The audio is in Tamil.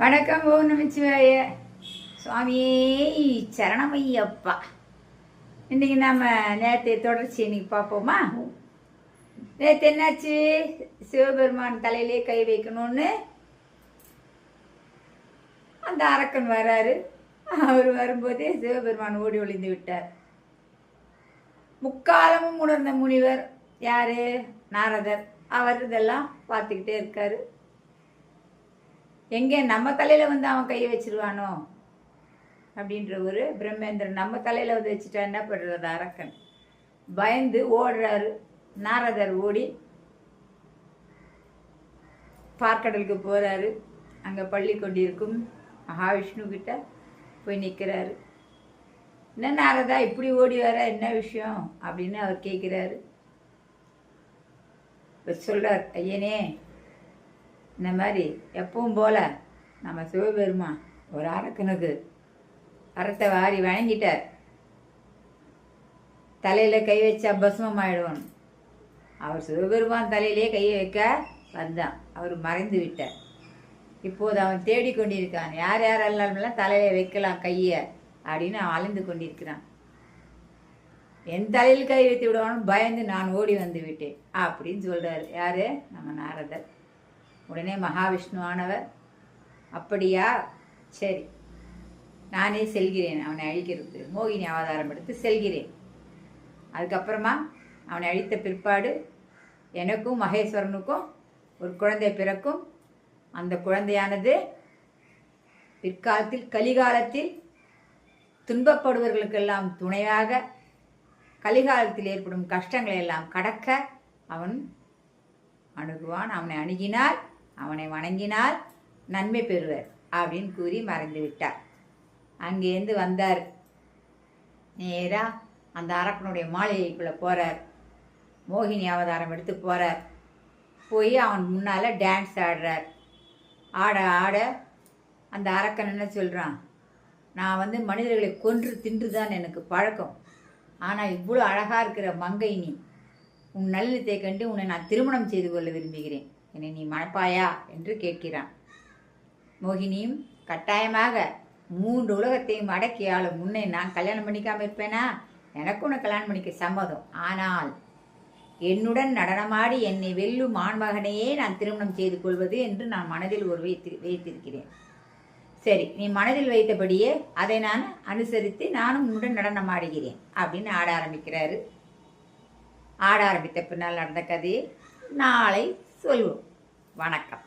வணக்கம். ஓம் நமச்சிவாய. சுவாமியே சரணமையப்பா. இன்னைக்கு நம்ம நேற்று தொடர்ச்சி இன்னைக்கு பார்ப்போமா? நேற்று என்னாச்சு? சிவபெருமான் தலையிலே கை வைக்கணும்னு அந்த அரக்கன் வராரு. அவர் வரும்போதே சிவபெருமான் ஓடி ஒளிந்து விட்டார். முக்காலமும் உணர்ந்த முனிவர் யாரு? நாரதர். அவர் இதெல்லாம் பார்த்துக்கிட்டே இருக்காரு. எங்கே நம்ம தலையில் வந்து அவன் கையை வச்சிருவானோ அப்படின்ற ஒரு பிரம்மேந்திரன் நம்ம தலையில் வந்து வச்சுட்டா என்ன பண்ணுறது? அரக்கன் பயந்து ஓடுறாரு. நாரதர் ஓடி பார்க்கடலுக்கு போகிறாரு. அங்கே பள்ளி கொண்டிருக்கும் மகாவிஷ்ணு கிட்ட போய் நிற்கிறாரு. என்ன நாரதா இப்படி ஓடி வர, என்ன விஷயம் அப்படின்னு அவர் கேட்குறாரு. இவர் சொல்கிறார், ஐயனே, இந்த மாதிரி எப்பவும் போல நம்ம சிவபெருமான் ஒரு அரக்கனுக்கு அறத்தை வாரி வணங்கிட்டார். தலையில் கை வச்சா பஸ்மம் ஆயிடுவான். அவர் சிவபெருமான் தலையிலே கையை வைக்க வந்தான். அவர் மறைந்து விட்டார். இப்போது அவன் தேடிக்கொண்டிருக்கான். யார் யாரெல்லாம் தலையில வைக்கலாம் கையை அப்படின்னு அவன் அலைந்து கொண்டிருக்கிறான். என் தலையில் கை வைத்து விடுவான்னு பயந்து நான் ஓடி வந்து விட்டேன் அப்படின்னு சொல்றாரு. யாரு? நம்ம நாரதர். உடனே மகாவிஷ்ணுவானவர், அப்படியா, சரி, நானே செல்கிறேன் அவனை அழிக்கிறது. மோகினி அவதாரம் எடுத்து செல்கிறேன். அதுக்கப்புறமா அவனை அழித்த பிற்பாடு எனக்கும் மகேஸ்வரனுக்கும் ஒரு குழந்தை பிறக்கும். அந்த குழந்தையானது பிற்காலத்தில் கலிகாலத்தில் துன்பப்படுவர்களுக்கெல்லாம் துணையாக கலிகாலத்தில் ஏற்படும் கஷ்டங்களை எல்லாம் கடக்க அவன் அணுகுவான். அவனை அணுகினால், அவனை வணங்கினால் நன்மை பெறுவர் அப்படின்னு கூறி மறைந்து விட்டார். அங்கேருந்து வந்தார். நேராக அந்த அரக்கனுடைய மாளிகைக்குள்ளே போகிறார். மோகினி அவதாரம் எடுத்து போகிறார். போய் அவன் முன்னால் டான்ஸ் ஆடுறார். ஆட ஆட அந்த அரக்கன் என்ன சொல்கிறான்? நான் வந்து மனிதர்களை கொன்று தின்று தான் எனக்கு பழக்கம். ஆனால் இவ்வளோ அழகாக இருக்கிற மங்கை நீ, உன் நல்லத்தை கண்டு உன்னை நான் திருமணம் செய்து கொள்ள விரும்புகிறேன். என்னை நீ மணப்பாயா என்று கேட்கிறான். மோகினியும் கட்டாயமாக 3 உலகத்தையும் அடக்கி ஆளும் முன்னே நான் கல்யாணம் பண்ணிக்காமல் இருப்பேனா? எனக்கு உன்னை கல்யாணம் பண்ணிக்க சம்மதம். ஆனால் என்னுடன் நடனமாடி என்னை வெல்லும் ஆண்மகனையே நான் திருமணம் செய்து கொள்வது என்று நான் மனதில் ஒரு வைத்திருக்கிறேன். சரி, நீ மனதில் வைத்தபடியே அதை நான் அனுசரித்து நானும் உன்னுடன் நடனமாடுகிறேன் அப்படின்னு ஆட ஆரம்பிக்கிறாரு. ஆட ஆரம்பித்த பின்னால் நடந்த கதையை நாளை சொல்வோம். வணக்கம்.